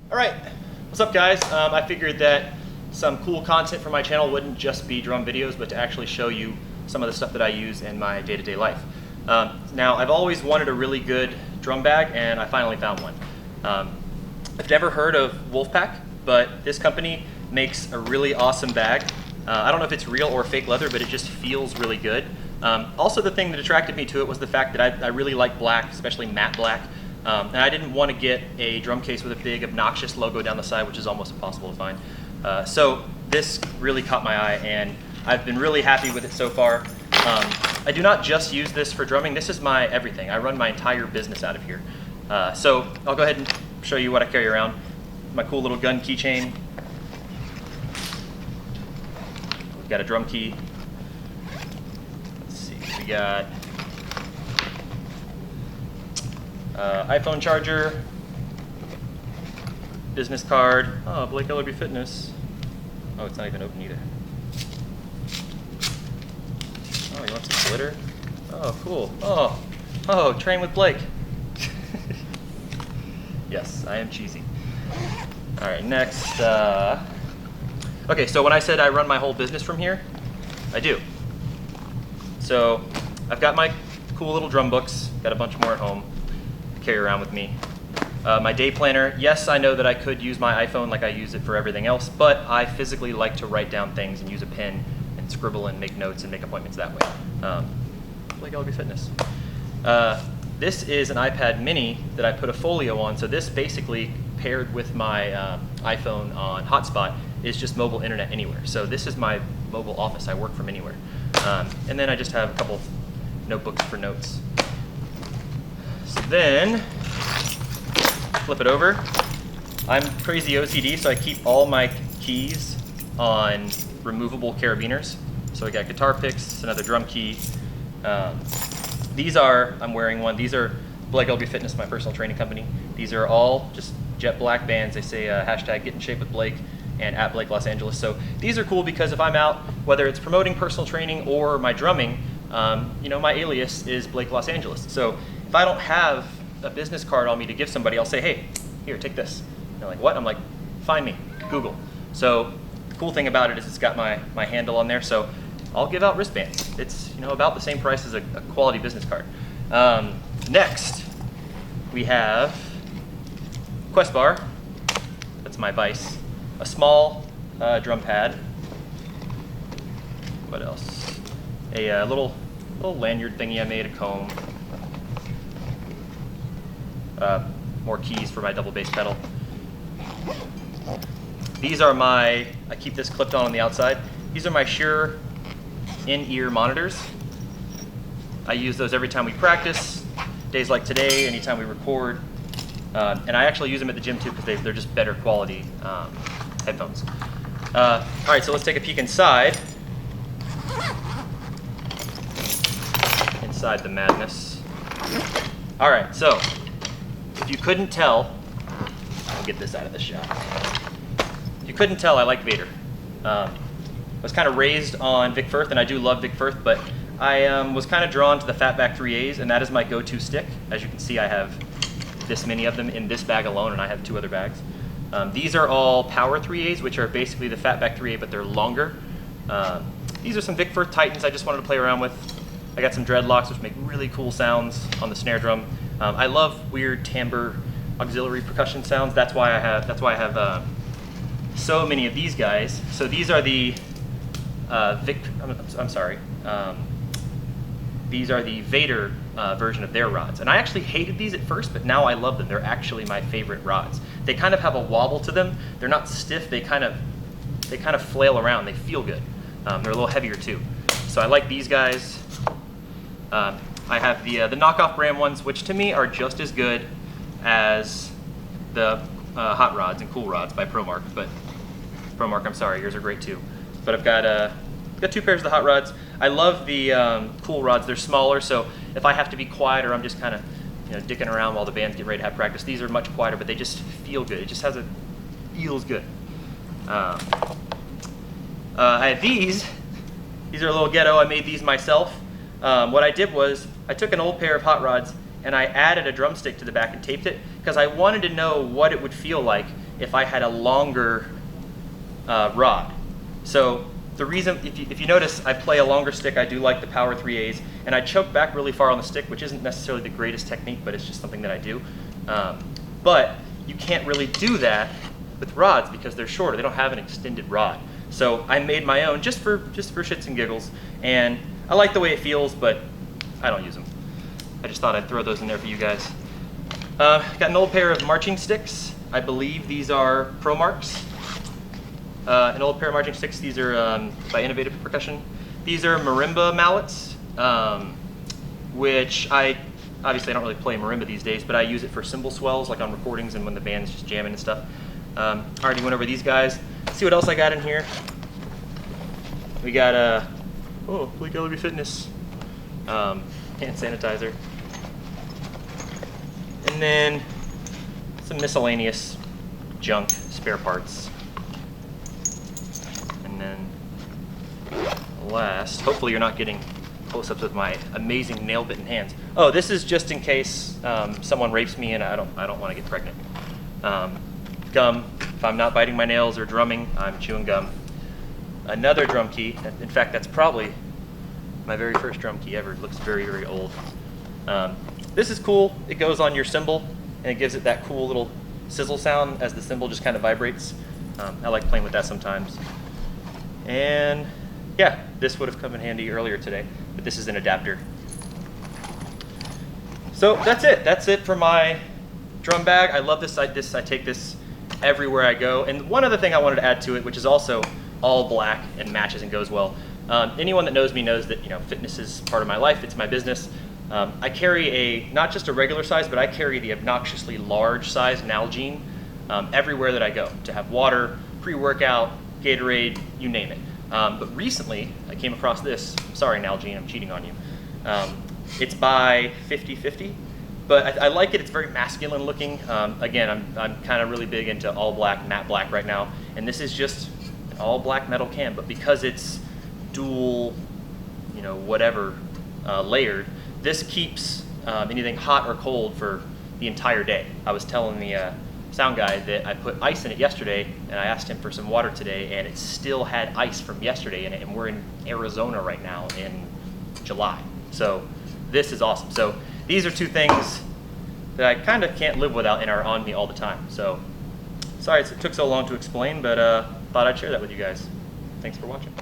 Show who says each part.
Speaker 1: All right, what's up guys? I figured that some cool content for my channel wouldn't just be drum videos, but to actually show you some of the stuff that I use in my day-to-day life. Now, I've always wanted a really good drum bag, and I finally found one. I've never heard of Wolfpack, but this company makes a really awesome bag. I don't know if it's real or fake leather, but it just feels really good. Also, the thing that attracted me to it was the fact that I really like black, especially matte black. And I didn't want to get a drum case with a big obnoxious logo down the side, which is almost impossible to find. So this really caught my eye, and I've been really happy with it so far. I do not just use this for drumming. This is my everything. I run my entire business out of here. So I'll go ahead and show you what I carry around. My cool little gun keychain. We've got a drum key. Let's see, we got iPhone charger, business card. Oh, Blake Elarbee Fitness. Oh, it's not even open either. Oh, you want some glitter? Oh, cool. Oh, train with Blake. Yes, I am cheesy. All right, next. Okay, so when I said I run my whole business from here, I do. So I've got my cool little drum books, got a bunch more at home, carry around with me. My day planner, yes, I know that I could use my iPhone like I use it for everything else, but I physically like to write down things and use a pen and scribble and make notes and make appointments that way. Blake Elarbee Fitness. This is an iPad mini that I put a folio on, so this basically paired with my iPhone on hotspot is just mobile internet anywhere. So this is my mobile office. I work from anywhere. And then I just have a couple notebooks for notes. So then, flip it over. I'm crazy OCD, so I keep all my keys on removable carabiners. So I got guitar picks, another drum key. These are, I'm wearing one, these are Blake Elarbee Fitness, my personal training company. These are all just jet black bands. They say hashtag get in shape with Blake and at Blake Los Angeles. So these are cool because if I'm out, whether it's promoting personal training or my drumming, you know, my alias is Blake Los Angeles. So if I don't have a business card on me to give somebody, I'll say, hey, here, take this. And they're like, what? I'm like, find me, Google. So the cool thing about it is it's got my handle on there, so I'll give out wristbands. It's, you know, about the same price as a quality business card. Next, we have Quest Bar. That's my vice. A small drum pad. What else? A little lanyard thingy I made, a comb. More keys for my double bass pedal. These are I keep this clipped on the outside. These are my Shure in-ear monitors. I use those every time we practice, days like today, anytime we record. And I actually use them at the gym too because they're just better quality headphones. All right, so let's take a peek inside. Inside the madness. All right, so if you couldn't tell, I'll get this out of the shot. If you couldn't tell, I like Vader. I was kind of raised on Vic Firth, and I do love Vic Firth, but I was kind of drawn to the Fatback 3As, and that is my go-to stick. As you can see, I have this many of them in this bag alone, and I have 2 other bags. These are all Power 3As, which are basically the Fatback 3A, but they're longer. These are some Vic Firth Titans I just wanted to play around with. I got some dreadlocks, which make really cool sounds on the snare drum. I love weird timbre auxiliary percussion sounds. That's why I have so many of these guys. So these are the these are the Vader version of their rods. And I actually hated these at first, but now I love them. They're actually my favorite rods. They kind of have a wobble to them. They're not stiff. They kind of flail around. They feel good. They're a little heavier too. So I like these guys. I have the knockoff brand ones, which to me are just as good as the hot rods and cool rods by ProMark. But ProMark, I'm sorry, yours are great too. But I've got 2 pairs of the hot rods. I love the cool rods. They're smaller, so if I have to be quiet or I'm just kind of, you know, dicking around while the band's getting ready to have practice, these are much quieter, but they just feel good. It just feels good. I have these. These are a little ghetto. I made these myself. What I did was I took an old pair of hot rods and I added a drumstick to the back and taped it because I wanted to know what it would feel like if I had a longer rod. So the reason, if you notice, I play a longer stick. I do like the Power 3As, and I choke back really far on the stick, which isn't necessarily the greatest technique, but it's just something that I do. But you can't really do that with rods because they're shorter. They don't have an extended rod. So I made my own just for shits and giggles, and I like the way it feels, but I don't use them. I just thought I'd throw those in there for you guys. Got an old pair of marching sticks. I believe these are Pro Marks. An old pair of marching sticks. These are by Innovative Percussion. These are marimba mallets, which obviously I don't really play marimba these days, but I use it for cymbal swells, like on recordings and when the band's just jamming and stuff. I already went over these guys. Let's see what else I got in here. We got Blake Elarbee Fitness hand sanitizer, and then some miscellaneous junk, spare parts. And then last, hopefully you're not getting close-ups of my amazing nail-bitten hands. Oh, this is just in case someone rapes me and I don't want to get pregnant. Gum. If I'm not biting my nails or drumming, I'm chewing gum. Another drum key. In fact, that's probably my very first drum key ever. It looks very, very old. This is cool. It goes on your cymbal, and it gives it that cool little sizzle sound as the cymbal just kind of vibrates. I like playing with that sometimes. And yeah, this would have come in handy earlier today, but this is an adapter. So that's it. That's it for my drum bag. I love this. I take this everywhere I go. And one other thing I wanted to add to it, which is also all black and matches and goes well. Anyone that knows me knows that fitness is part of my life. It's my business. I carry not just a regular size, but I carry the obnoxiously large size Nalgene everywhere that I go to have water, pre-workout, Gatorade, you name it. But recently I came across this. Sorry, Nalgene, I'm cheating on you. It's by 50/50. But I like it. It's very masculine looking. Again, I'm kind of really big into all black, matte black right now. And this is just an all black metal can. But because it's dual, whatever, layered, this keeps anything hot or cold for the entire day. I was telling the sound guy that I put ice in it yesterday, and I asked him for some water today, and it still had ice from yesterday in it. And we're in Arizona right now in July. So this is awesome. So these are two things that I kind of can't live without and are on me all the time. So sorry it took so long to explain, but thought I'd share that with you guys. Thanks for watching.